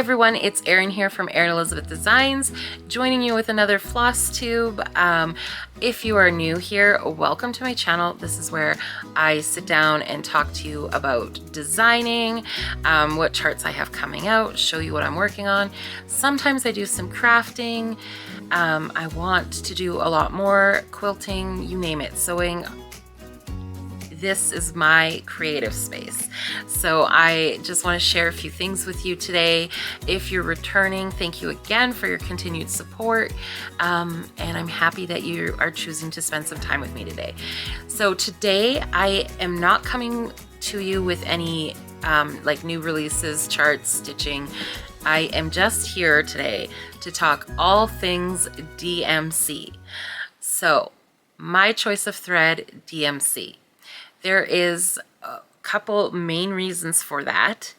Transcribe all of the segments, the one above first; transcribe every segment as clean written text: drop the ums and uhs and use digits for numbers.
everyone, it's Erin here from Erin Elizabeth Designs, joining you with another floss tube. If you are new here, welcome to my channel. This is where I sit down and talk to you about designing, what charts I have coming out, show you what I'm working on. Sometimes I do some crafting. I want to do a lot more quilting, you name it, sewing. This is my creative space. So I just want to share a few things with you today. If you're returning, thank you again for your continued support. And I'm happy that you are choosing to spend some time with me today. So today I am not coming to you with any like new releases, charts, stitching. I am just here today to talk all things DMC. So my choice of thread, DMC. There is a couple main reasons for that.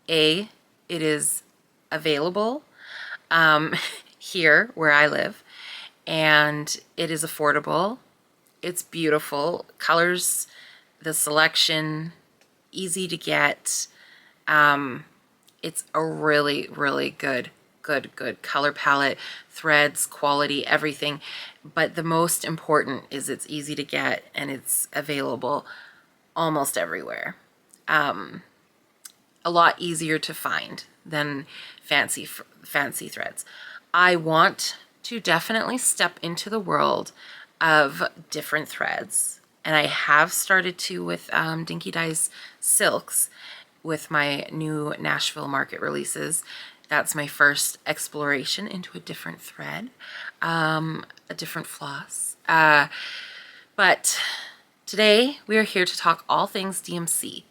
A, it is available here where I live, and it is affordable. It's beautiful. Colors, the selection, easy to get. It's a really, really good color palette, threads, quality, everything. But the most important is it's easy to get and it's available almost everywhere. A lot easier to find than fancy threads. I want to definitely step into the world of different threads, and I have started to with Dinky Dye's silks with my new Nashville market releases. That's my first exploration into a different thread, a different floss. But today we are here to talk all things DMC.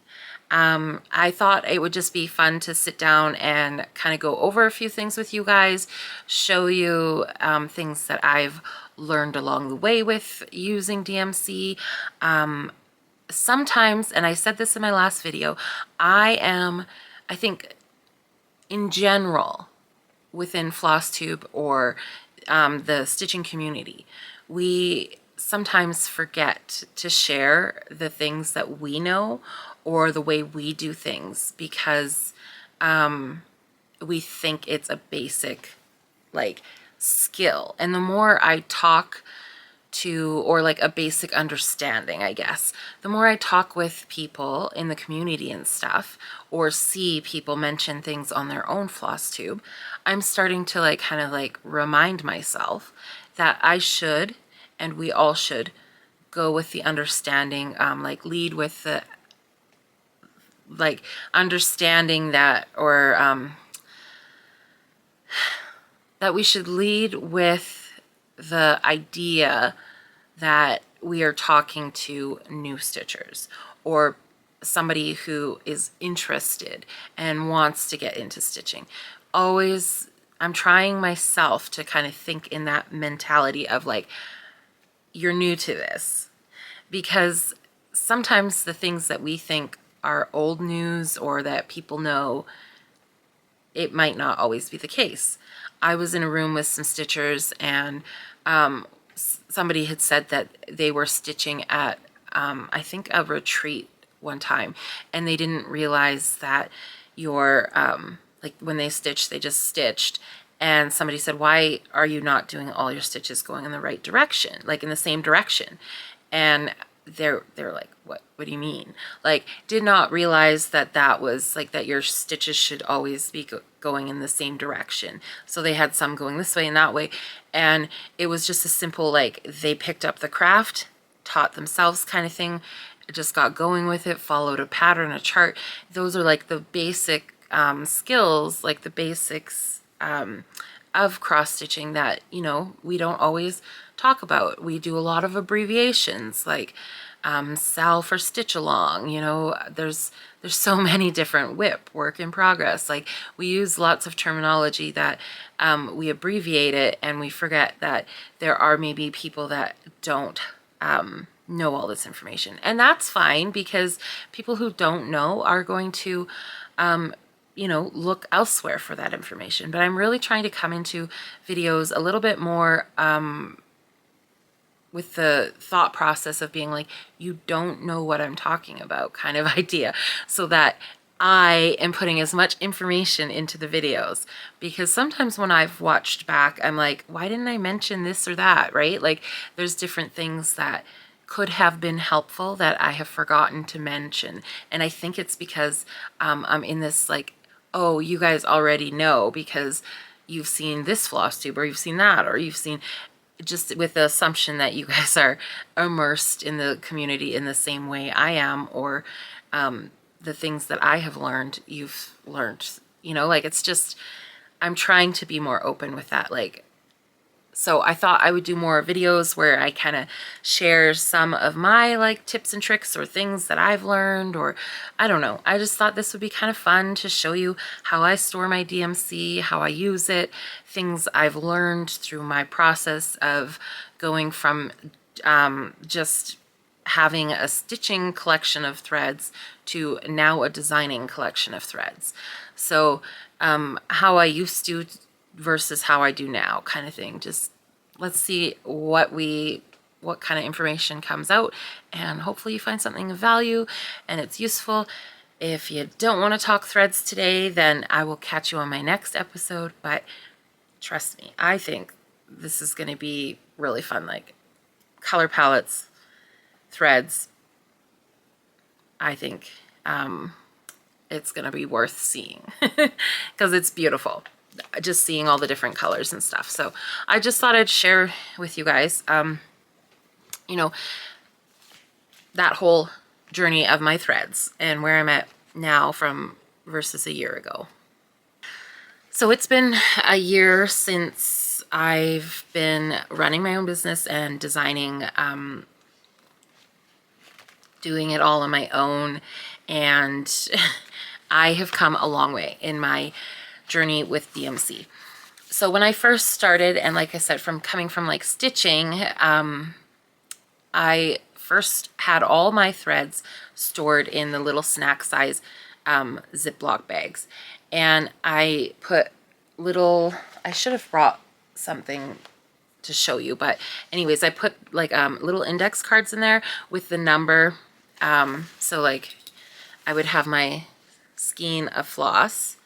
I thought it would just be fun to sit down and kind of go over a few things with you guys, show you things that I've learned along the way with using DMC. Sometimes, and I said this in my last video, I think in general within Flosstube or the stitching community, we sometimes forget to share the things that we know or the way we do things because we think it's a basic like skill. And the more I talk to, or like a basic understanding, I guess, the more I talk with people in the community and stuff, or see people mention things on their own floss tube, I'm starting to like kind of like remind myself that I should, and we all should, go with the understanding, like lead with the like understanding that, or that we should lead with the idea that we are talking to new stitchers or somebody who is interested and wants to get into stitching. Always, I'm trying myself to kind of think in that mentality of like, you're new to this, because sometimes the things that we think are old news or that people know, it might not always be the case. I was in a room with some stitchers, and somebody had said that they were stitching at I think a retreat one time, and they didn't realize that your like when they stitched, they just stitched. And somebody said, why are you not doing all your stitches going in the right direction, like in the same direction? And they're like, what do you mean? Like, did not realize that that was like that your stitches should always be going in the same direction. So they had some going this way and that way, and it was just a simple like they picked up the craft, taught themselves kind of thing, just got going with it, followed a pattern, a chart. Those are like the basic skills, like the basics of cross stitching that, you know, we don't always talk about. We do a lot of abbreviations like SAL for stitch along, you know, there's so many different WIP, work in progress. Like, we use lots of terminology that we abbreviate it, and we forget that there are maybe people that don't know all this information. And that's fine, because people who don't know are going to you know, look elsewhere for that information. But I'm really trying to come into videos a little bit more with the thought process of being like, you don't know what I'm talking about kind of idea, so that I am putting as much information into the videos, because sometimes when I've watched back, I'm like, why didn't I mention this or that, right? Like there's different things that could have been helpful that I have forgotten to mention. And I think it's because I'm in this like, oh, you guys already know because you've seen this floss tube or you've seen that, or you've seen, just with the assumption that you guys are immersed in the community in the same way I am, or the things that I have learned, you've learned, you know, like it's just, I'm trying to be more open with that. Like, so I thought I would do more videos where I kind of share some of my like tips and tricks or things that I've learned, or I don't know. I just thought this would be kind of fun to show you how I store my DMC, how I use it, things I've learned through my process of going from just having a stitching collection of threads to now a designing collection of threads. So how I used to versus how I do now, kind of thing. Just let's see what kind of information comes out, and hopefully you find something of value and it's useful. If you don't want to talk threads today, then I will catch you on my next episode, but trust me, I think this is going to be really fun. Like color palettes, threads, I think it's going to be worth seeing because it's beautiful, just seeing all the different colors and stuff. So I just thought I'd share with you guys, you know, that whole journey of my threads and where I'm at now from versus a year ago. So it's been a year since I've been running my own business and designing, doing it all on my own, and I have come a long way in my journey with DMC. So when I first started, and like I said, from coming from like stitching, I first had all my threads stored in the little snack size Ziploc bags, and I put little, I should have brought something to show you, but anyways, I put like little index cards in there with the number. So like I would have my skein of floss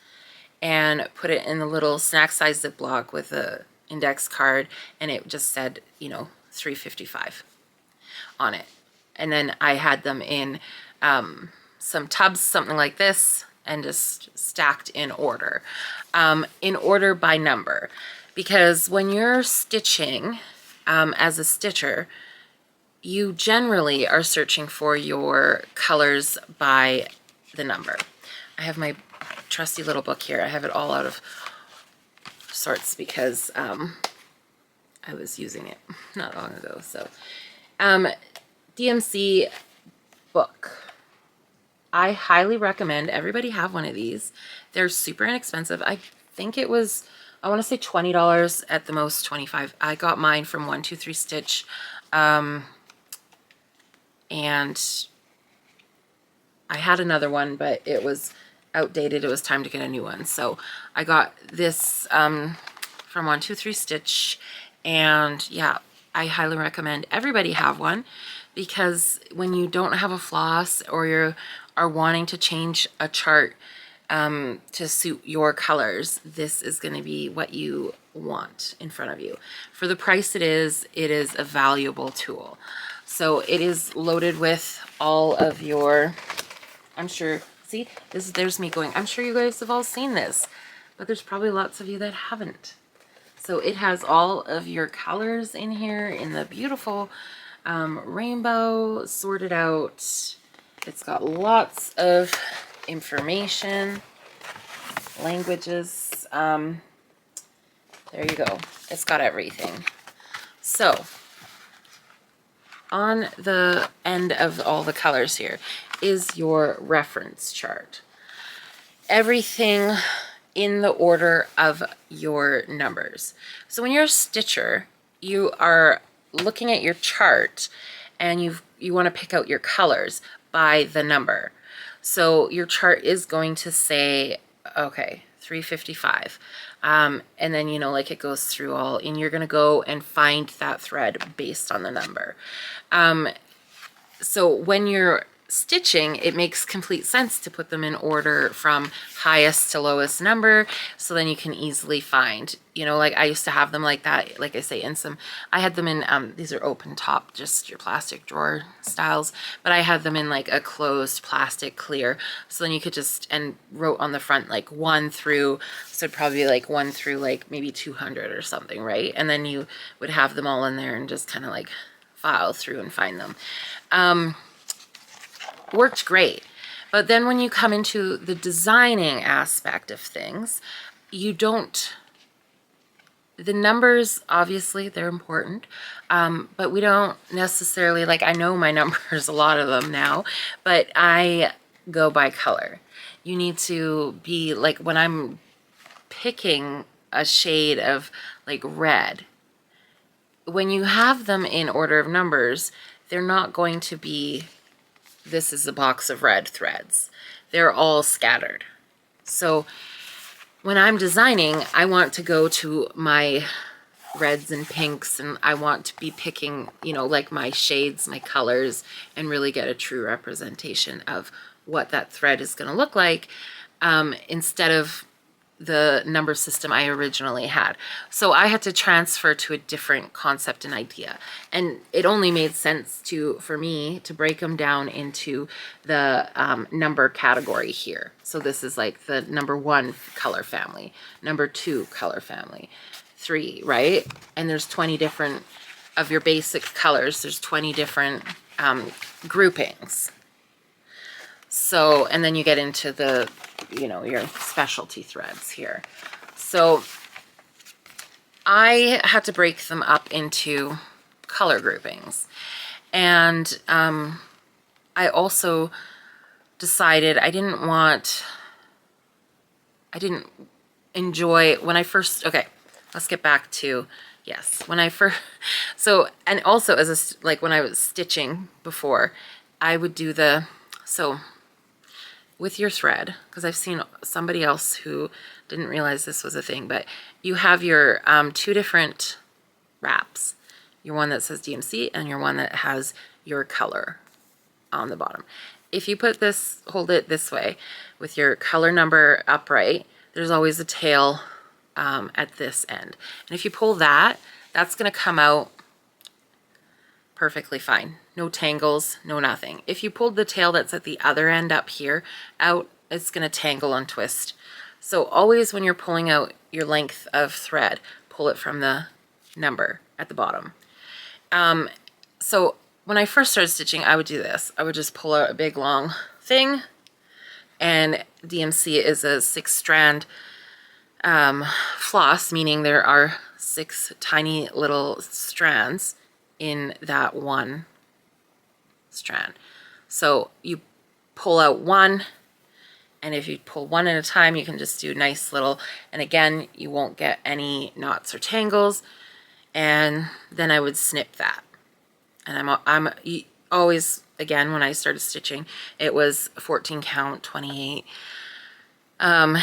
and put it in the little snack size Ziploc with a index card, and it just said, you know, $3.55 on it. And then I had them in some tubs, something like this, and just stacked in order by number. Because when you're stitching as a stitcher, you generally are searching for your colors by the number. I have my trusty little book here. I have it all out of sorts because I was using it not long ago. So DMC book. I highly recommend everybody have one of these. They're super inexpensive. I think it was, I want to say $20 at the most, $25. I got mine from 123 Stitch. And I had another one, but it was outdated. It was time to get a new one. So I got this from 123 Stitch, and yeah, I highly recommend everybody have one, because when you don't have a floss or you are wanting to change a chart to suit your colors, this is going to be what you want in front of you. For the price it is a valuable tool. So it is loaded with all of your, I'm sure, see, there's me going, I'm sure you guys have all seen this, but there's probably lots of you that haven't. So it has all of your colors in here in the beautiful rainbow, sorted out. It's got lots of information, languages. There you go. It's got everything. So on the end of all the colors here is your reference chart. Everything in the order of your numbers. So when you're a stitcher, you are looking at your chart and you want to pick out your colors by the number. So your chart is going to say, okay, 355. And then, you know, like it goes through all, and you're going to go and find that thread based on the number. So when you're stitching, it makes complete sense to put them in order from highest to lowest number, so then you can easily find, you know, like I used to have them like that, like I say, in some, I had them in, these are open top, just your plastic drawer styles, but I had them in like a closed plastic clear, so then you could just, and wrote on the front like 1 through, so it'd probably be like 1 through like maybe 200 or something, right? And then you would have them all in there and just kind of like file through and find them. Worked great. But then when you come into the designing aspect of things, you don't, the numbers, obviously they're important, but we don't necessarily, like I know my numbers, a lot of them now, but I go by color. You need to be like, when I'm picking a shade of like red, when you have them in order of numbers, they're not going to be, this is a box of red threads. They're all scattered. So when I'm designing, I want to go to my reds and pinks, and I want to be picking, you know, like my shades, my colors, and really get a true representation of what that thread is going to look like, instead of the number system I originally had. So I had to transfer to a different concept and idea. And it only made sense for me to break them down into the number category here. So this is like the number 1 color family, number 2 color family, 3, right? And there's 20 different of your basic colors. There's 20 different groupings. So, and then you get into the, you know, your specialty threads here. So I had to break them up into color groupings. And I also decided I didn't enjoy, when I first, okay, let's get back to, yes, when I first, so, and also as a, like when I was stitching before, I would do the, so with your thread, because I've seen somebody else who didn't realize this was a thing, but you have your 2 different wraps, your one that says DMC and your one that has your color on the bottom. If you put this, hold it this way with your color number upright, there's always a tail at this end. And if you pull that, that's going to come out perfectly fine. No tangles, no nothing. If you pulled the tail that's at the other end up here out, it's going to tangle and twist. So always when you're pulling out your length of thread, pull it from the number at the bottom. So when I first started stitching, I would do this. I would just pull out a big long thing, and DMC is a 6-strand floss, meaning there are 6 tiny little strands in that one strand. So you pull out one, and if you pull one at a time, you can just do nice little, and again, you won't get any knots or tangles. And then I would snip that. And I'm always, again, when I started stitching, it was 14 count, 28. And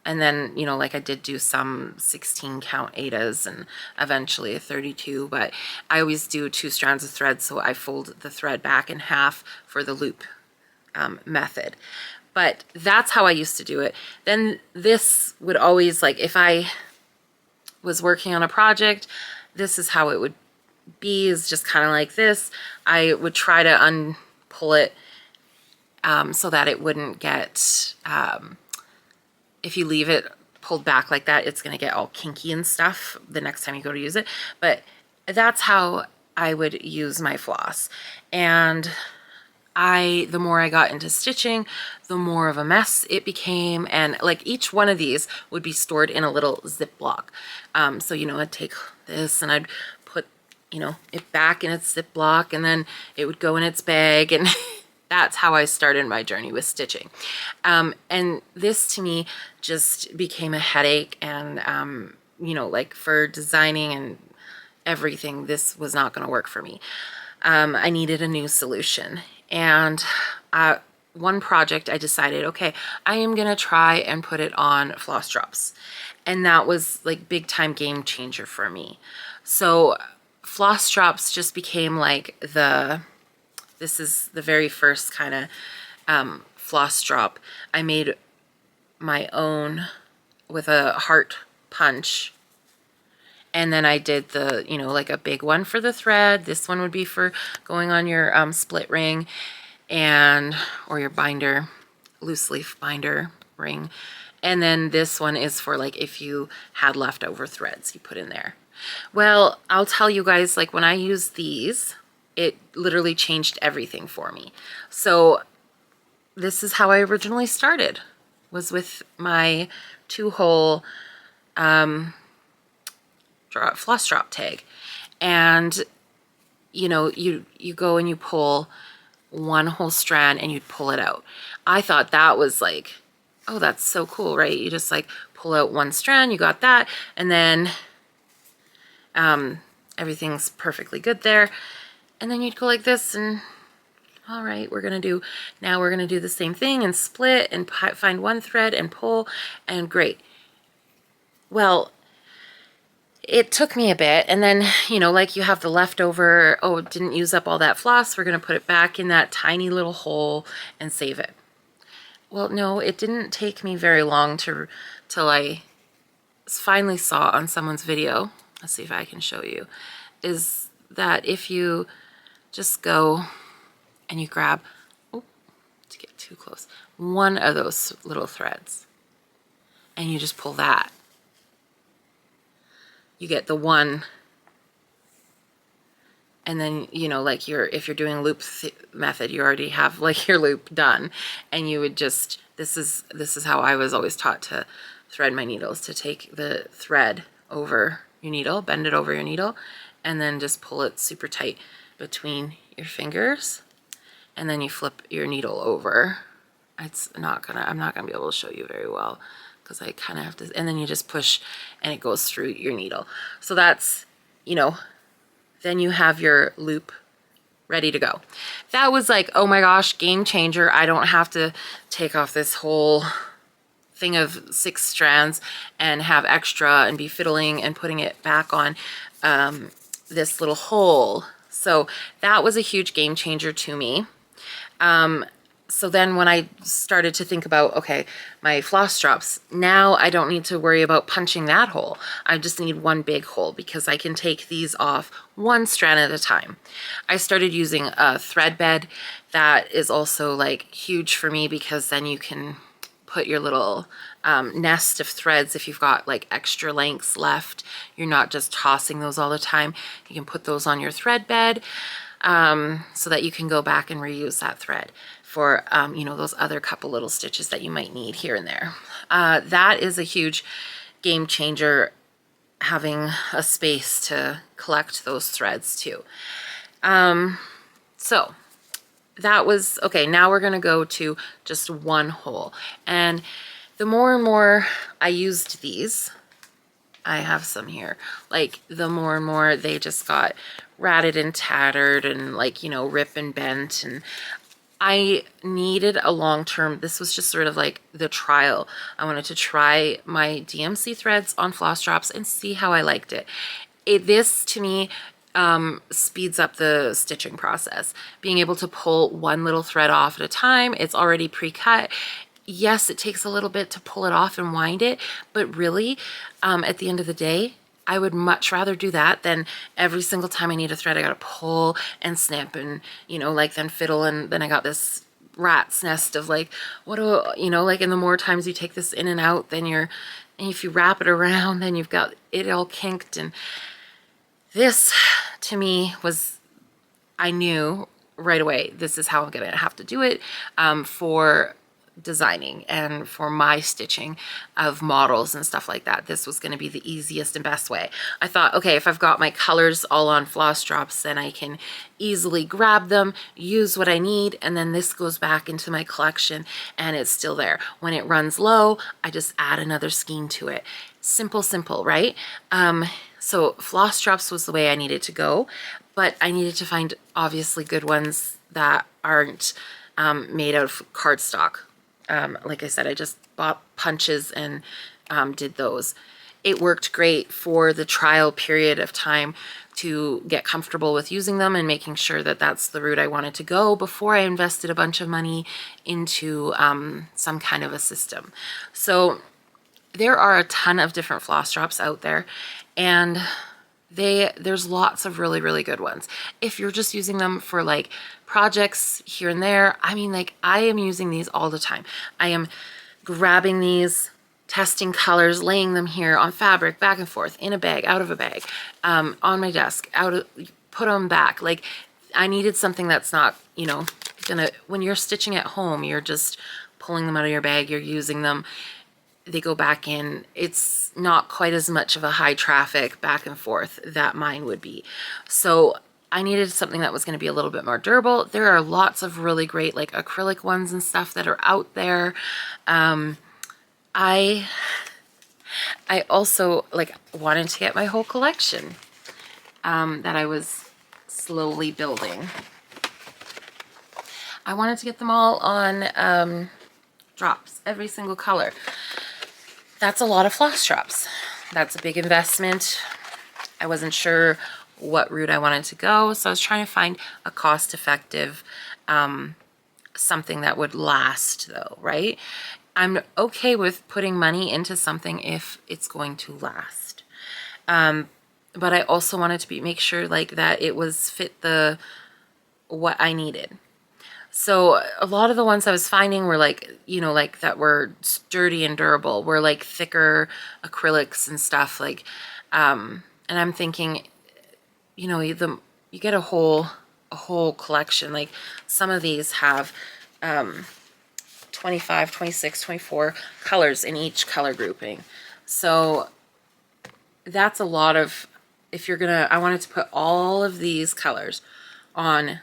then, you know, like I did do some 16 count Adas and eventually a 32, but I always do 2 strands of thread, so I fold the thread back in half for the loop method. But that's how I used to do it. Then this would always, like if I was working on a project, this is how it would be, is just kind of like this. I would try to unpull it so that it wouldn't get, if you leave it pulled back like that, it's going to get all kinky and stuff the next time you go to use it. But that's how I would use my floss. And the more I got into stitching, the more of a mess it became. And like each one of these would be stored in a little Ziploc. So, you know, I'd take this and I'd put, you know, it back in its Ziploc, and then it would go in its bag, and that's how I started my journey with stitching. And this to me just became a headache, and, you know, like for designing and everything, this was not going to work for me. I needed a new solution. And one project I decided, okay, I am going to try and put it on floss drops. And that was like big time game changer for me. So floss drops just became like the This is the very first kind of floss drop. I made my own with a heart punch. And then I did the, you know, like a big one for the thread. This one would be for going on your split ring or your binder, loose leaf binder ring. And then this one is for like if you had leftover threads you put in there. Well, I'll tell you guys, like when I used these, it literally changed everything for me. So this is how I originally started, was with my 2-hole floss drop tag. And you know, you go and you pull one whole strand and you'd pull it out. I thought that was like, oh, that's so cool, right? You just like pull out one strand, you got that, and then everything's perfectly good there. And then you'd go like this, and all right, now we're gonna do the same thing and split and find one thread and pull, and great. Well, it took me a bit, and then, you know, like you have the leftover, oh, it didn't use up all that floss, we're gonna put it back in that tiny little hole and save it. Well, no, it didn't take me very long till I finally saw on someone's video, let's see if I can show you, is that if you just go and you grab, oh, to get too close, one of those little threads, and you just pull that, you get the one. And then, you know, like if you're doing loop method, you already have like your loop done, and you would just, this is how I was always taught to thread my needles, to take the thread over your needle, bend it over your needle, and then just pull it super tight between your fingers, and then you flip your needle over. I'm not gonna be able to show you very well because I kind of have to, and then you just push and it goes through your needle. So that's, you know, then you have your loop ready to go. That was like, oh my gosh, game changer. I don't have to take off this whole thing of 6 strands and have extra and be fiddling and putting it back on this little hole. So that was a huge game changer to me. So then when I started to think about, okay, my floss drops, now I don't need to worry about punching that hole. I just need one big hole because I can take these off one strand at a time. I started using a thread bed. That is also like huge for me because then you can put your little nest of threads. If you've got like extra lengths left, you're not just tossing those all the time. You can put those on your thread bed so that you can go back and reuse that thread for, you know, those other couple little stitches that you might need here and there. That is a huge game changer, having a space to collect those threads too. So that was, okay, now we're gonna go to just one hole. And the more and more I used these, I have some here, like the more and more they just got ratted and tattered and like, you know, rip and bent, and I needed a long-term, this was just sort of like the trial. I wanted to try my DMC threads on floss drops and see how I liked it. This to me speeds up the stitching process. Being able to pull one little thread off at a time, it's already pre-cut. Yes, it takes a little bit to pull it off and wind it, but really, at the end of the day, I would much rather do that than every single time I need a thread, I gotta pull and snip and, you know, like then fiddle, and then I got this rat's nest of like, what do, you know, like, and the more times you take this in and out, then and if you wrap it around, then you've got it all kinked. And this to me was, I knew right away, this is how I'm gonna have to do it for designing and for my stitching of models and stuff like that. This was going to be the easiest and best way. I thought, okay, if I've got my colors all on floss drops, then I can easily grab them, use what I need, and then this goes back into my collection and it's still there. When it runs low, I just add another skein to it. Simple, simple, right? So floss drops was the way I needed to go, but I needed to find obviously good ones that aren't made out of cardstock. Like I said, I just bought punches and did those. it worked great for the trial period of time to get comfortable with using them and making sure that that's the route I wanted to go before I invested a bunch of money into some kind of a system. So there are a ton of different floss drops out there, and there's lots of really, really good ones. If you're just using them for like projects here and there, I mean, like I am using these all the time. I am grabbing these, testing colors, laying them here on fabric, back and forth, in a bag, out of a bag, on my desk, put them back. Like I needed something that's not, you know, when you're stitching at home, you're just pulling them out of your bag, you're using them, they go back in. It's not quite as much of a high traffic back and forth that mine would be. So I needed something that was going to be a little bit more durable. There are lots of really great like acrylic ones and stuff that are out there. I also like wanted to get my whole collection that I was slowly building. I wanted to get them all on drops, every single color. That's a lot of floss drops. That's a big investment. I wasn't sure what route I wanted to go, so I was trying to find a cost-effective something that would last though, right? I'm okay with putting money into something if it's going to last. But I also wanted to make sure like that it was fit what I needed. So a lot of the ones I was finding were like, you know, like that were sturdy and durable, were like thicker acrylics and stuff like, and I'm thinking, you know, you get a whole collection. Like some of these have 25, 26, 24 colors in each color grouping. So that's a lot of, if you're gonna, I wanted to put all of these colors on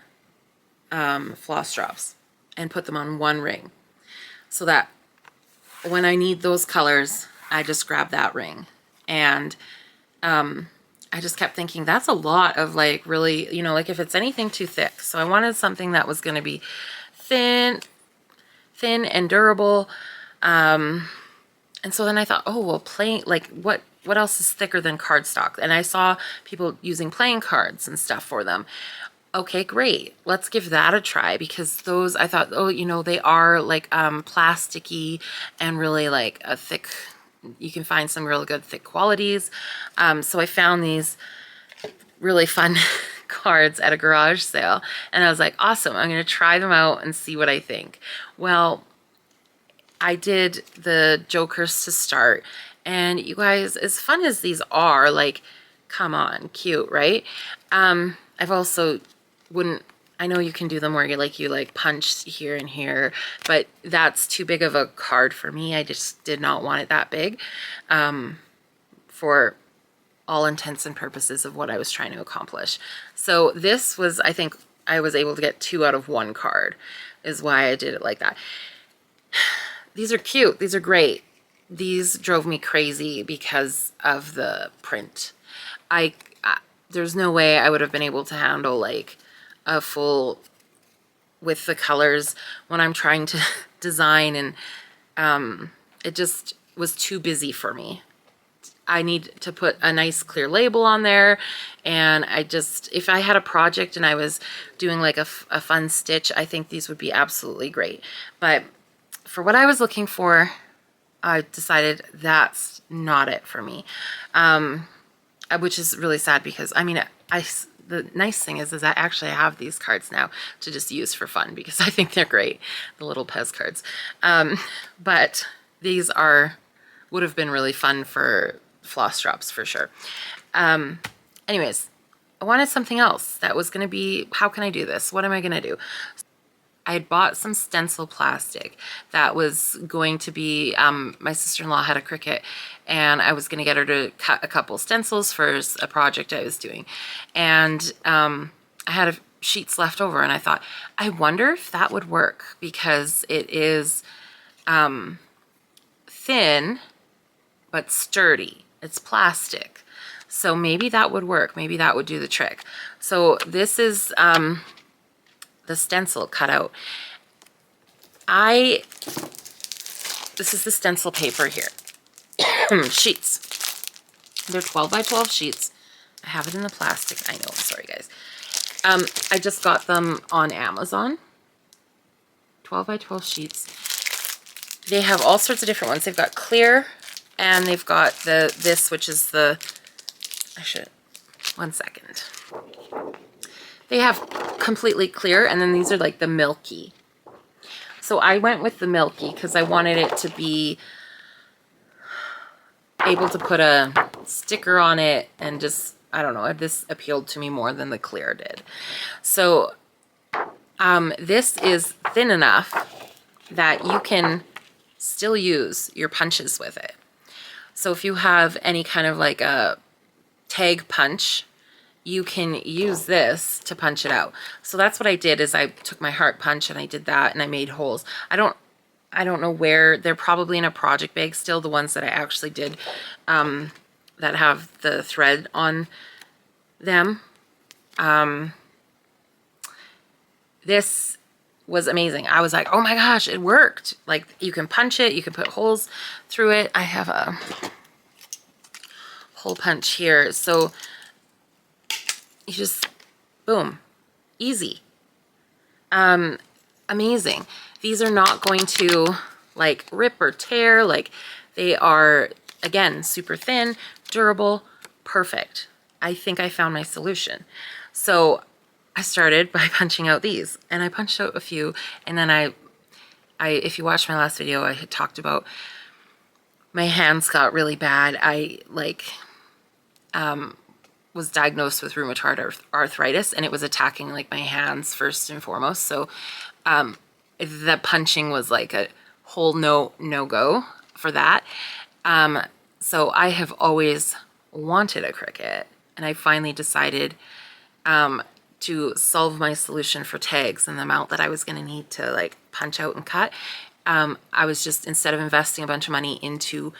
floss drops and put them on one ring so that when I need those colors, I just grab that ring. And I just kept thinking that's a lot of like really, you know, like if it's anything too thick. So I wanted something that was going to be thin and durable. And so then I thought, oh, well, plain, like what else is thicker than cardstock? And I saw people using playing cards and stuff for them. Okay, great. Let's give that a try, because those, I thought, oh, you know, they are like plasticky and really like a thick, you can find some really good thick qualities. So I found these really fun cards at a garage sale, and I was like, awesome, I'm going to try them out and see what I think. Well, I did the jokers to start, and you guys, as fun as these are, like, come on, cute, right? I've also I know you can do them where you like punch here and here, but that's too big of a card for me. I just did not want it that big for all intents and purposes of what I was trying to accomplish. So this was, I think I was able to get 2 out of 1 card, is why I did it like that. These are cute. These are great. These drove me crazy because of the print. There's no way I would have been able to handle like a full with the colors when I'm trying to design, and it just was too busy for me. I need to put a nice clear label on there, and if I had a project and I was doing like a fun stitch, I think these would be absolutely great. But for what I was looking for, I decided that's not it for me, which is really sad, because I mean, the nice thing is I actually have these cards now to just use for fun, because I think they're great, the little Pez cards. But these would have been really fun for floss drops for sure. Anyways, I wanted something else that was going to be, how can I do this? What am I going to do? I had bought some stencil plastic that was going to be, my sister-in-law had a Cricut, and I was going to get her to cut a couple stencils for a project I was doing. And I had sheets left over, and I thought, I wonder if that would work, because it is thin but sturdy. It's plastic. So maybe that would work. Maybe that would do the trick. So this is the stencil cut out. This is the stencil paper here. Sheets. They're 12 by 12 sheets. I have it in the plastic. I know, I'm sorry guys. I just got them on Amazon. 12 by 12 sheets. They have all sorts of different ones. They've got clear, and they've got this, which is the, one second. They have completely clear, and then these are like the milky. So I went with the milky because I wanted it to be able to put a sticker on it, and just, I don't know, this appealed to me more than the clear did. So this is thin enough that you can still use your punches with it. So if you have any kind of like a tag punch, you can use this to punch it out. So that's what I did, is I took my heart punch and I did that, and I made holes. I don't know where, they're probably in a project bag still, the ones that I actually did that have the thread on them. This was amazing. I was like, oh my gosh, it worked. Like, you can punch it, you can put holes through it. I have a hole punch here. So you just, boom, easy. Amazing. These are not going to like rip or tear. Like, they are, again, super thin, durable, perfect. I think I found my solution. So I started by punching out these, and I punched out a few, and then I if you watched my last video, I had talked about my hands got really bad. I was diagnosed with rheumatoid arthritis, and it was attacking like my hands first and foremost. So the punching was like a whole no-go for that. So I have always wanted a Cricut, and I finally decided to solve my solution for tags and the amount that I was going to need to like punch out and cut. I was just, instead of investing a bunch of money into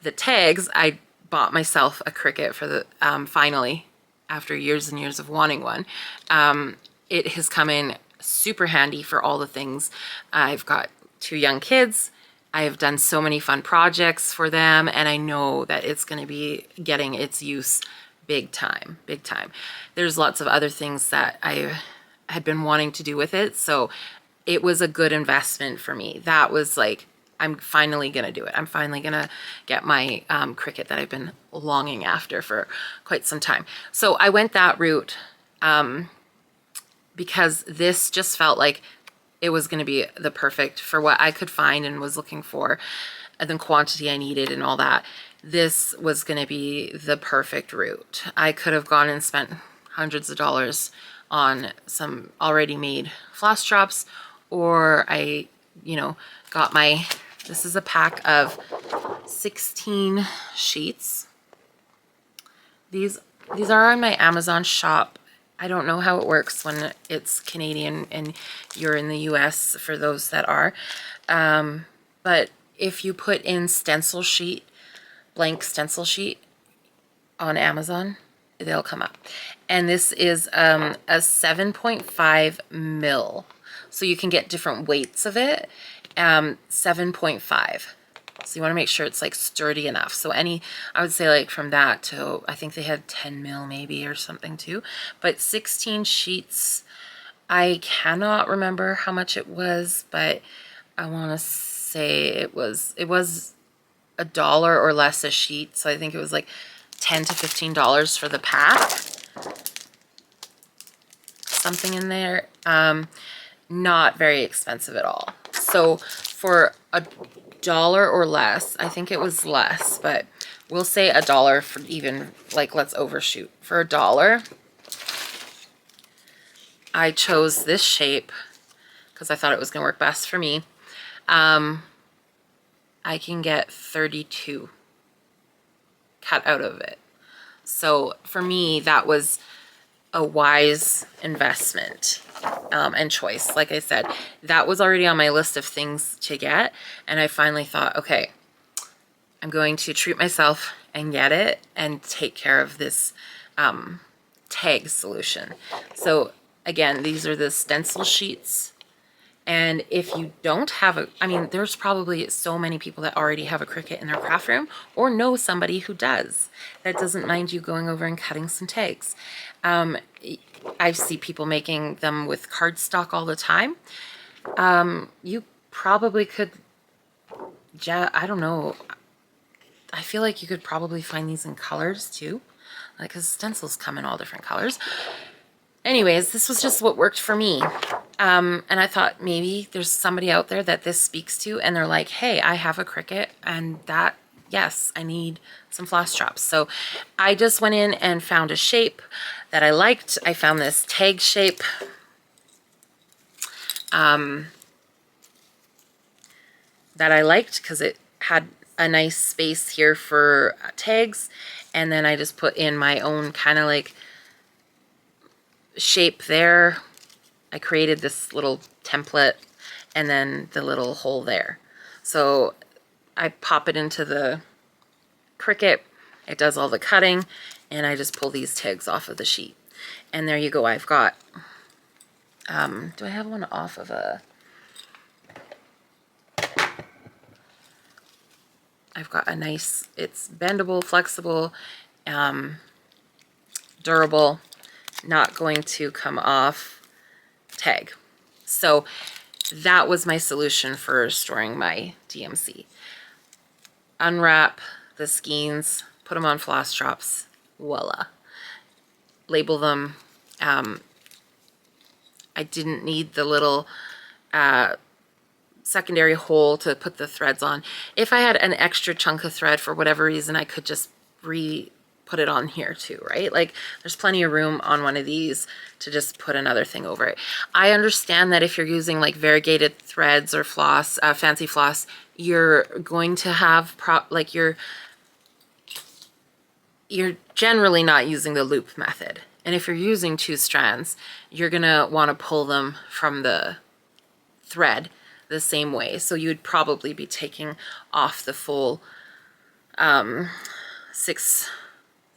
the tags, I bought myself a Cricut for the, finally, after years and years of wanting one. It has come in super handy for all the things. I've got 2 young kids. I have done so many fun projects for them, and I know that it's going to be getting its use big time, big time. There's lots of other things that I had been wanting to do with it, so it was a good investment for me. That was like, I'm finally gonna do it. I'm finally gonna get my Cricut that I've been longing after for quite some time. So I went that route because this just felt like it was gonna be the perfect for what I could find and was looking for, and the quantity I needed and all that. This was going to be the perfect route. I could have gone and spent hundreds of dollars on some already made floss drops, or I, got this is a pack of 16 sheets. These are on my Amazon shop. I don't know how it works when it's Canadian and you're in the US, for those that are. But if you put in stencil sheet, blank stencil sheet on Amazon, they'll come up. And this is a 7.5 mil. So you can get different weights of it. 7.5. So you want to make sure it's like sturdy enough. So I would say like from that to, I think they had 10 mil maybe or something too. But 16 sheets, I cannot remember how much it was, but I want to say it was $1 or less a sheet. So I think it was like $10 to $15 for the pack. Something in there. Not very expensive at all. So for $1 or less, I think it was less, but we'll say $1 for even, like, let's overshoot. For $1, I chose this shape because I thought it was going to work best for me. I can get 32 cut out of it. So for me, that was a wise investment and choice. Like I said, that was already on my list of things to get, and I finally thought, okay, I'm going to treat myself and get it and take care of this tag solution. So again, these are the stencil sheets, And if you don't have a, I mean, there's probably so many people that already have a Cricut in their craft room or know somebody who does, that doesn't mind you going over and cutting some tags. I see people making them with cardstock all the time. You probably could, I don't know. I feel like you could probably find these in colors too, like, because stencils come in all different colors. Anyways, this was just what worked for me. And I thought maybe there's somebody out there that this speaks to and they're like, hey, I have a Cricut and that, yes, I need some floss drops. So I just went in and found a shape that I liked. I found this tag shape. That I liked because it had a nice space here for tags. And then I just put in my own kind of like shape there. I created this little template and then the little hole there. So I pop it into the Cricut, it does all the cutting, and I just pull these tags off of the sheet. And there you go. I've got, do I have one off of a, I've got a nice, it's bendable, flexible, durable, not going to come off tag. So that was my solution for storing my DMC. Unwrap the skeins, put them on floss drops, voila. Label them. I didn't need the little secondary hole to put the threads on. If I had an extra chunk of thread for whatever reason, I could just put it on here too, right? Like there's plenty of room on one of these to just put another thing over it. I understand that if you're using like variegated threads or floss, fancy floss, you're going to have you're generally not using the loop method. And if you're using 2 strands, you're gonna wanna pull them from the thread the same way. So you would probably be taking off the full 6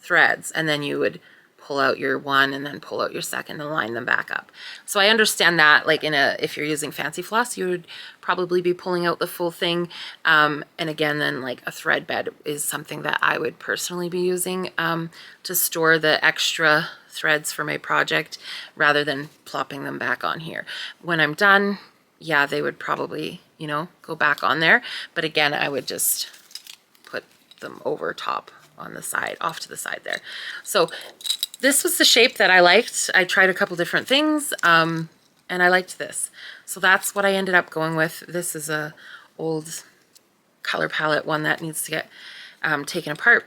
threads, and then you would pull out your one and then pull out your second and line them back up. So I understand that, like if you're using fancy floss, you would probably be pulling out the full thing. And again, then like a thread bed is something that I would personally be using to store the extra threads for my project rather than plopping them back on here. When I'm done, yeah, they would probably, you know, go back on there. But again, I would just put them over top on the side, off to the side there. So this was the shape that I liked. I tried a couple different things and I liked this. So that's what I ended up going with. This is a old color palette, one that needs to get taken apart.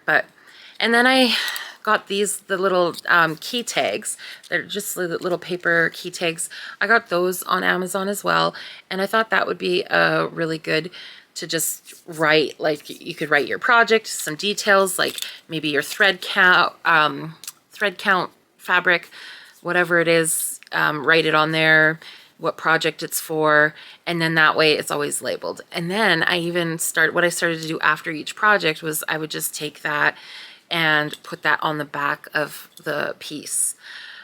And then I got the little key tags. They're just little paper key tags. I got those on Amazon as well. And I thought that would be really good to just write, like you could write your project, some details, like maybe your thread count, fabric, whatever it is, write it on there, what project it's for, and then that way it's always labeled. And then what I started to do after each project was I would just take that and put that on the back of the piece.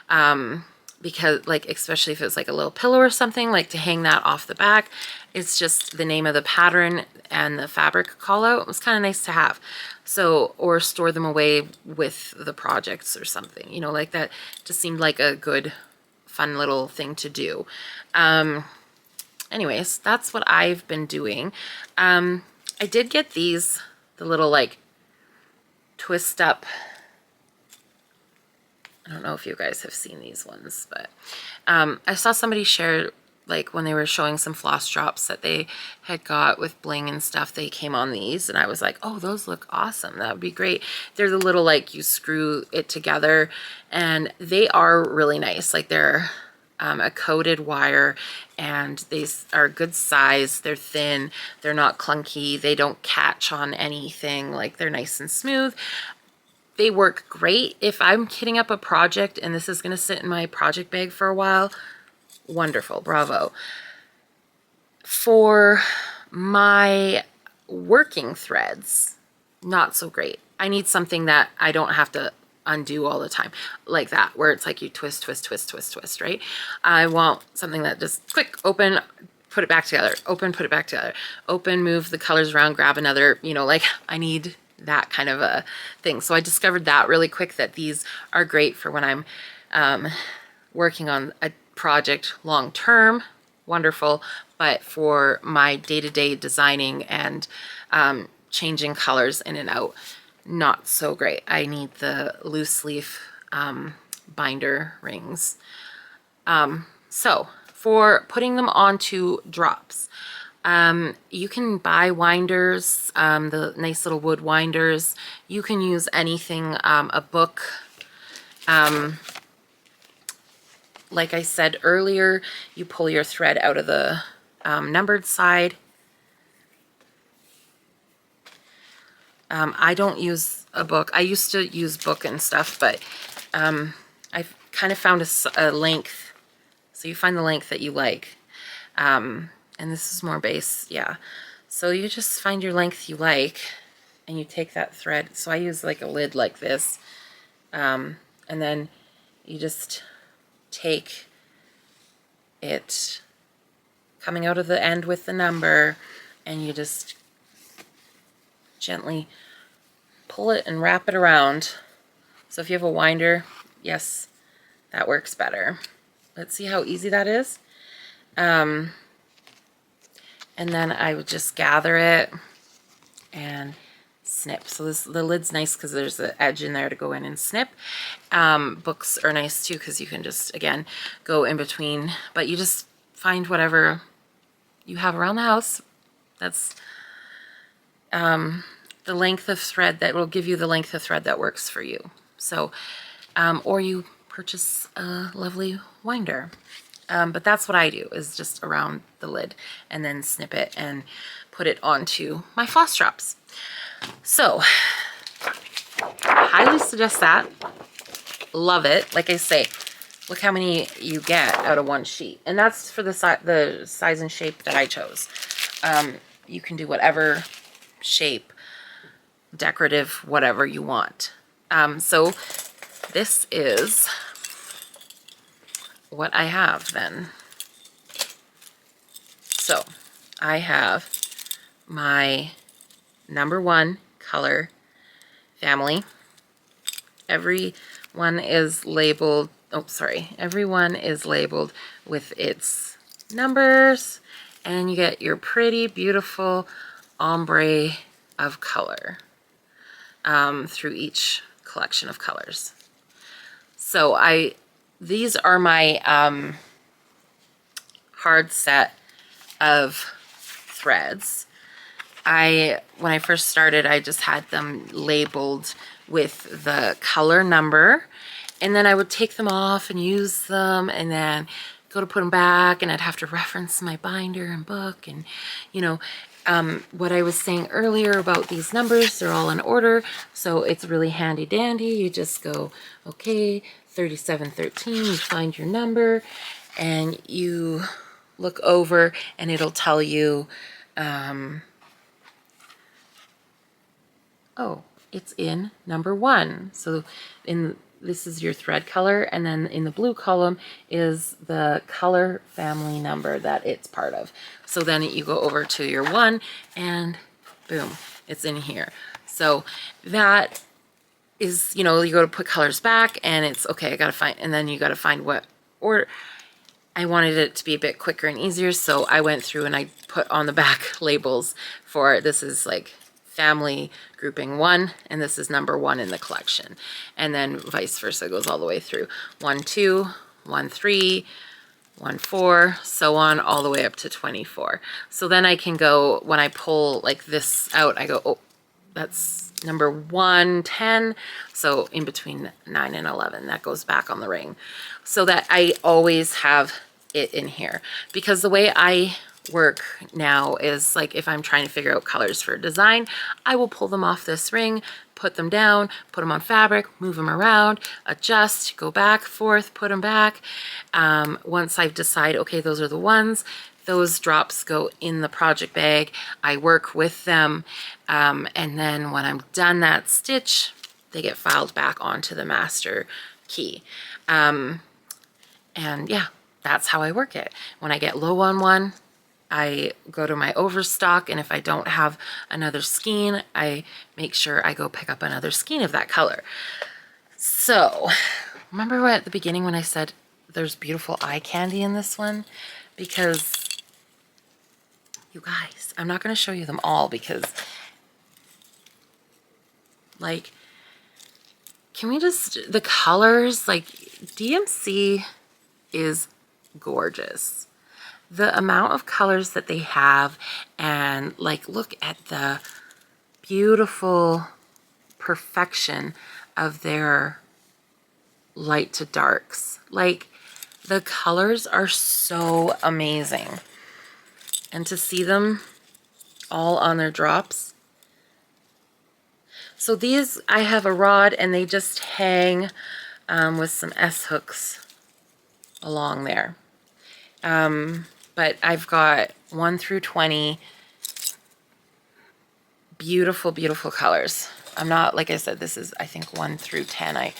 Because like, especially if it's like a little pillow or something, like to hang that off the back, it's just the name of the pattern and the fabric call out. It was kind of nice to have. So, or store them away with the projects or something, you know, like that just seemed like a good, fun little thing to do. Anyways, that's what I've been doing. I did get the little like twist up. I don't know if you guys have seen these ones, but I saw somebody share, like when they were showing some floss drops that they had got with bling and stuff, they came on these and I was like, oh, those look awesome. That would be great. They're the little, like you screw it together and they are really nice. Like they're a coated wire and they are good size. They're thin. They're not clunky. They don't catch on anything. Like they're nice and smooth. They work great if I'm kitting up a project and this is going to sit in my project bag for a while. Wonderful, bravo. For my working threads, not so great. I need something that I don't have to undo all the time, like that, where it's like you twist, twist, twist, twist, twist, right? I want something that just quick, open, put it back together, open, put it back together, open, move the colors around, grab another, you know, like I need that kind of a thing. So I discovered that really quick, that these are great for when I'm working on a project long term, wonderful, but for my day-to-day designing and changing colors in and out, not so great. I need the loose leaf binder rings. So for putting them onto drops, you can buy winders, the nice little wood winders. You can use anything, a book. Like I said earlier, you pull your thread out of the numbered side. I don't use a book. I used to use book and stuff, but I've kind of found a length. So you find the length that you like. And this is more base, yeah. So you just find your length you like, and you take that thread. So I use like a lid like this. And then you just take it coming out of the end with the number, and you just gently pull it and wrap it around. So if you have a winder, yes, that works better. Let's see how easy that is. And then I would just gather it and snip. So the lid's nice because there's the edge in there to go in and snip. Books are nice too because you can just, again, go in between, but you just find whatever you have around the house. That's the length of thread that will give you the length of thread that works for you. So, or you purchase a lovely winder. But that's what I do, is just around the lid and then snip it and put it onto my floss drops. So, highly suggest that. Love it. Like I say, look how many you get out of one sheet. And that's for the size and shape that I chose. You can do whatever shape, decorative, whatever you want. So this is what I have then. So I have my number 1 color family. Everyone is labeled, everyone is labeled with its numbers, and you get your pretty, beautiful ombre of color through each collection of colors. So these are my hard set of threads. When I first started, I just had them labeled with the color number, and then I would take them off and use them, and then go to put them back, and I'd have to reference my binder and book, and you know, what I was saying earlier about these numbers, they're all in order, so it's really handy dandy. You just go, okay, 3713, you find your number, and you look over, and it'll tell you, oh, it's in number 1. So this is your thread color, and then in the blue column is the color family number that it's part of. So then you go over to your 1, and boom, it's in here. So that is, you know, you go to put colors back, and it's okay, I gotta find, and then you gotta find what order. I wanted it to be a bit quicker and easier, so I went through and I put on the back labels for, this is like family grouping 1, and this is number 1 in the collection, and then vice versa, goes all the way through 1 2 1 3 1 4, so on, all the way up to 24. So then I can go, when I pull like this out, I go, oh, that's number 1 10, so in between 9 and 11, that goes back on the ring, so that I always have it in here. Because the way I work now is, like, if I'm trying to figure out colors for a design, I will pull them off this ring, put them down, put them on fabric, move them around, adjust, go back, forth, put them back. Once I've decided, okay, those are the ones, those drops go in the project bag. I work with them, and then when I'm done that stitch, they get filed back onto the master key. And yeah, that's how I work it. When I get low on one, I go to my Overstock, and if I don't have another skein, I make sure I go pick up another skein of that color. So, remember at the beginning when I said there's beautiful eye candy in this one? Because, you guys, I'm not going to show you them all because, like, can we just, the colors, like, DMC is gorgeous. The amount of colors that they have, and like, look at the beautiful perfection of their light to darks. Like, the colors are so amazing. And to see them all on their drops. So these, I have a rod and they just hang with some S hooks along there. But I've got 1 through 20 beautiful, beautiful colors. I'm not, like I said, this is, I think, 1 through 10 I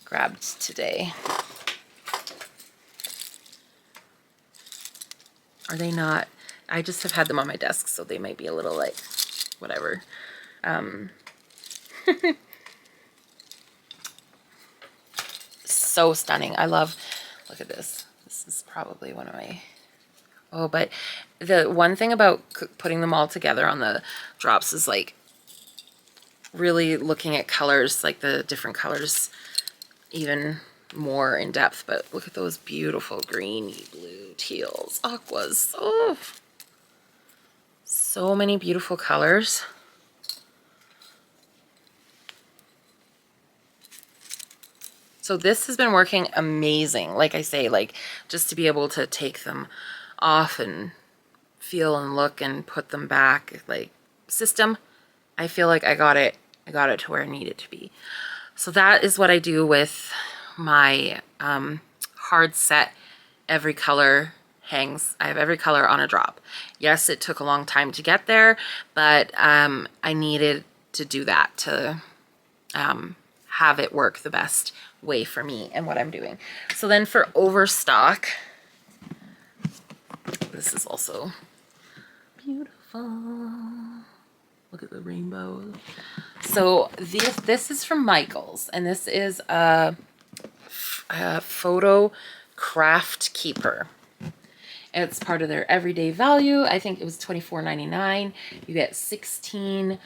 grabbed today. Are they not? I just have had them on my desk, so they might be a little, like, whatever. So stunning. I love, look at this. This is probably one of my, oh, but the one thing about putting them all together on the drops is, like, really looking at colors, like the different colors, even more in depth. But look at those beautiful greeny, blue, teals, aquas. Oh, so many beautiful colors. So this has been working amazing. Like I say, like, just to be able to take them off and feel and look and put them back, like, system, I feel like I got it to where I need it to be. So that is what I do with my hard set every color hangs. I have every color on a drop. Yes, it took a long time to get there, but I needed to do that to have it work the best way for me and what I'm doing. So then for Overstock, this is also beautiful. Look at the rainbow. So this is from Michaels, and this is a photo craft keeper. It's part of their everyday value. I think it was $24.99. You get 16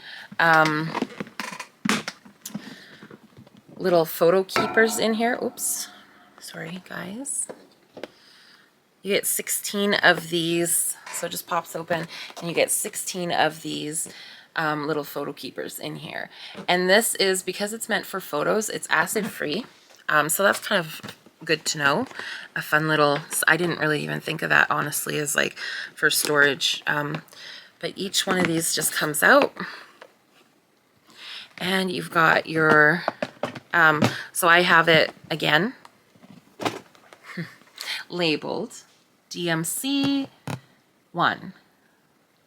little photo keepers in here. Oops, sorry guys. You get 16 of these, so it just pops open, and you get 16 of these little photo keepers in here. And this is, because it's meant for photos, it's acid free. So that's kind of good to know. A fun little, I didn't really even think of that, honestly, as like for storage. But each one of these just comes out, and you've got your, so I have it again labeled DMC 1,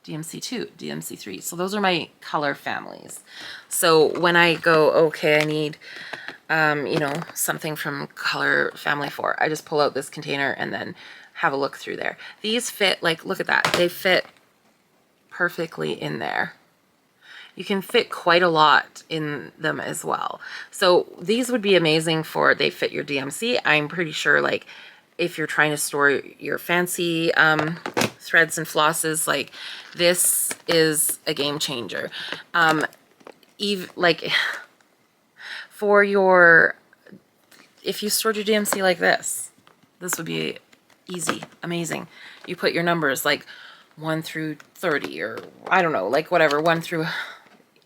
DMC 2, DMC 3. So those are my color families. So when I go, okay, I need, you know, something from color family 4, I just pull out this container and then have a look through there. These fit, like, look at that. They fit perfectly in there. You can fit quite a lot in them as well. So these would be amazing for, they fit your DMC. I'm pretty sure, like, if you're trying to store your fancy threads and flosses, like, this is a game changer. Like, for your, if you stored your DMC like this would be easy, amazing. You put your numbers like 1 through 30, or I don't know, like whatever, 1 through,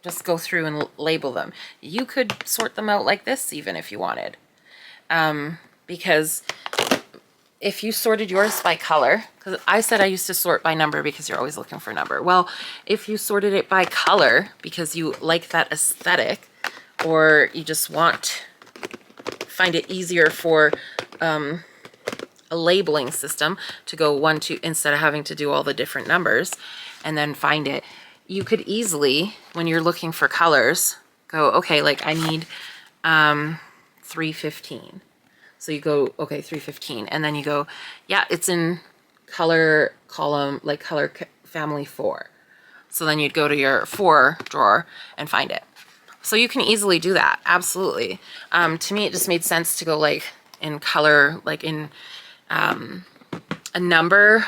just go through and label them. You could sort them out like this even if you wanted. Because if you sorted yours by color, because I said I used to sort by number because you're always looking for a number. Well, if you sorted it by color because you like that aesthetic, or you just find it easier for a labeling system to go 1, 2, instead of having to do all the different numbers and then find it, you could easily, when you're looking for colors, go, okay, like I need 315. So you go, okay, 315, and then you go, yeah, it's in color column, like color family 4. So then you'd go to your 4 drawer and find it. So you can easily do that, absolutely. To me, it just made sense to go like in color, like in a number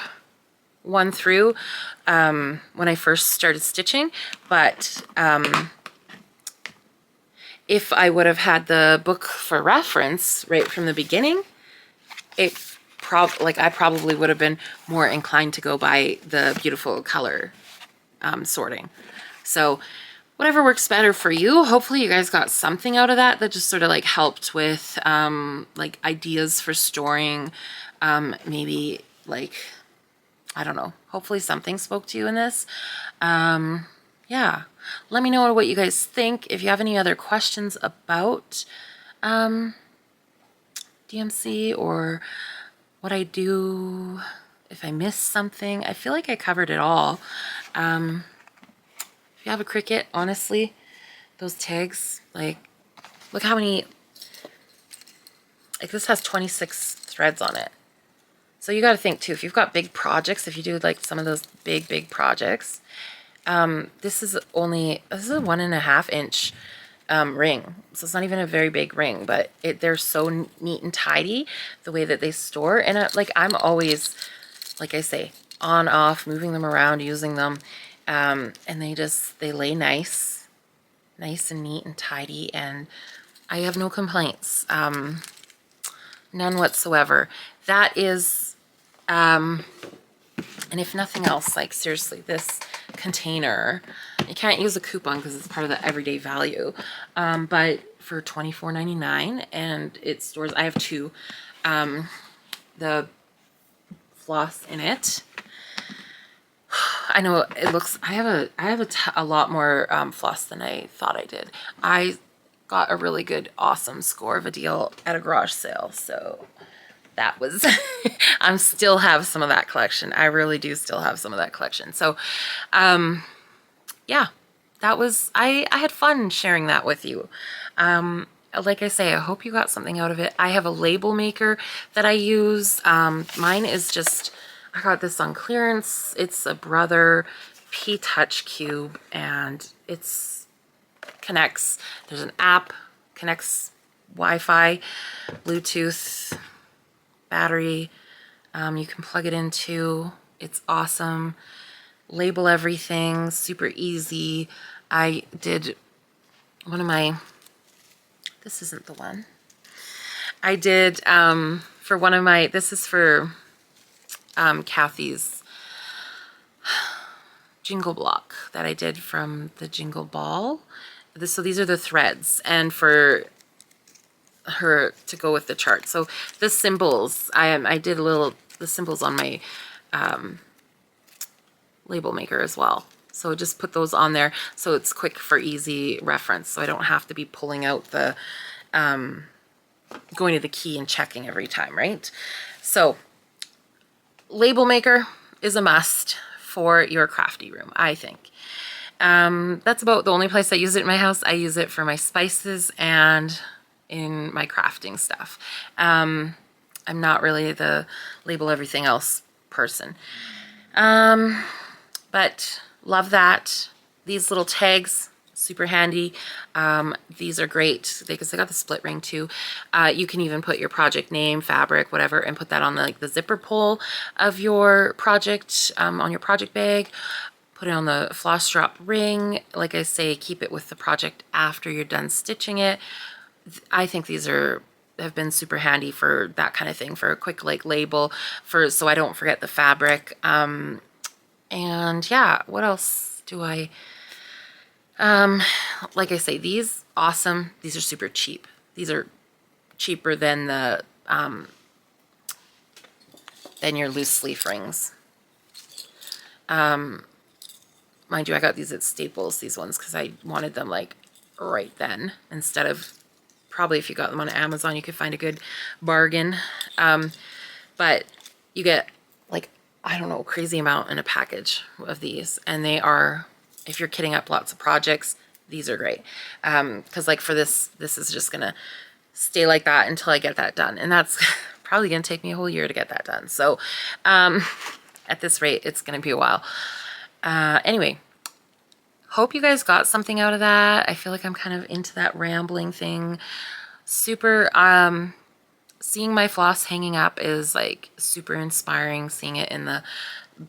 1 through when I first started stitching. But if I would have had the book for reference right from the beginning, I probably would have been more inclined to go by the beautiful color sorting. So whatever works better for you. Hopefully you guys got something out of that just sort of like helped with like ideas for storing, maybe like, I don't know, hopefully something spoke to you in this. Yeah, let me know what you guys think. If you have any other questions about DMC or what I do, if I missed something, I feel like I covered it all. If you have a Cricut, honestly, those tags, like, look how many, like this has 26 threads on it. So you got to think too, if you've got big projects, if you do like some of those big projects, this is a 1.5 inch ring. So it's not even a very big ring, but they're so neat and tidy the way that they store. And like I'm always, like I say, on, off, moving them around, using them. And they lay nice and neat and tidy, and I have no complaints, none whatsoever. That is, and if nothing else, like seriously, this container, you can't use a coupon because it's part of the everyday value, but for $24.99, and it stores, I have 2, the floss in it. I know it looks, I have a lot more floss than I thought I did. I got a really good, awesome score of a deal at a garage sale. So that was, I still have some of that collection. I really do still have some of that collection. So, yeah, that was, I had fun sharing that with you. Like I say, I hope you got something out of it. I have a label maker that I use. Mine is just, I got this on clearance. It's a Brother P-Touch Cube, and it's connects. There's an app, connects Wi-Fi, Bluetooth, battery. You can plug it into. It's awesome. Label everything, super easy. I did one of my, this isn't the one. I did for one of my, this is for Kathy's jingle block that I did from the jingle ball. So these are the threads, and for her to go with the chart. So the symbols, I did the symbols on my label maker as well. So just put those on there so it's quick for easy reference. So I don't have to be pulling out the, going to the key and checking every time, right? So label maker is a must for your crafty room, I think. That's about the only place I use it in my house. I use it for my spices and in my crafting stuff. I'm not really the label everything else person. But love that. These little tags, super handy. These are great because they got the split ring too. You can even put your project name, fabric, whatever, and put that on the zipper pull of your project, on your project bag. Put it on the floss drop ring. Like I say, keep it with the project after you're done stitching it. I think these have been super handy for that kind of thing, for a quick label, so I don't forget the fabric. And yeah, what else do I, like I say, these awesome. These are super cheap. These are cheaper than the than your loose leaf rings. Mind you, I got these at Staples, these ones, because I wanted them like right then, instead of, probably if you got them on Amazon, you could find a good bargain. But you get like, I don't know, a crazy amount in a package of these. And they are, if you're kitting up lots of projects, these are great. Because like for this is just going to stay like that until I get that done. And that's probably going to take me a whole year to get that done. So at this rate, it's going to be a while. Anyway, hope you guys got something out of that. I feel like I'm kind of into that rambling thing. Super, seeing my floss hanging up is like super inspiring. Seeing it in the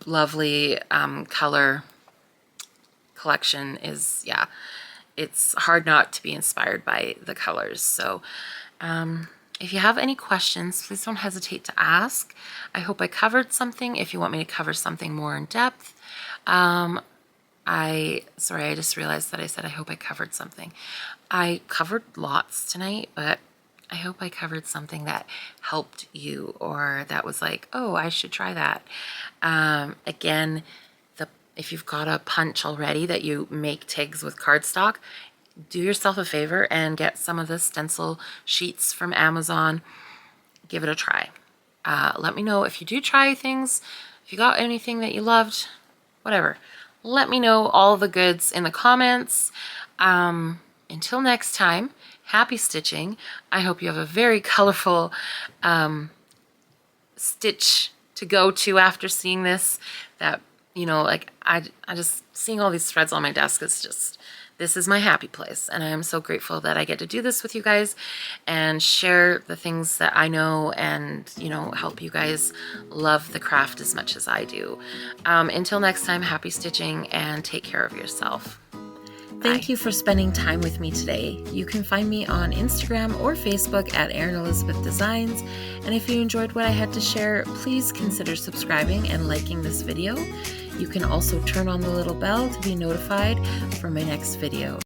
lovely color collection is, yeah, it's hard not to be inspired by the colors. So if you have any questions, please don't hesitate to ask. I hope I covered something. If you want me to cover something more in depth, sorry, I just realized that I said I hope I covered something. I covered lots tonight, but I hope I covered something that helped you, or that was like, oh, I should try that. Again, if you've got a punch already that you make tags with cardstock, do yourself a favor and get some of the stencil sheets from Amazon. Give it a try. Let me know if you do try things, if you got anything that you loved, whatever. Let me know all the goods in the comments. Until next time, happy stitching. I hope you have a very colorful stitch to go to after seeing this. That, you know, like I just, seeing all these threads on my desk is just, this is my happy place. And I am so grateful that I get to do this with you guys and share the things that I know and, you know, help you guys love the craft as much as I do. Until next time, happy stitching and take care of yourself. Thank you for spending time with me today. You can find me on Instagram or Facebook at Erin Elizabeth Designs. And if you enjoyed what I had to share, please consider subscribing and liking this video. You can also turn on the little bell to be notified for my next video.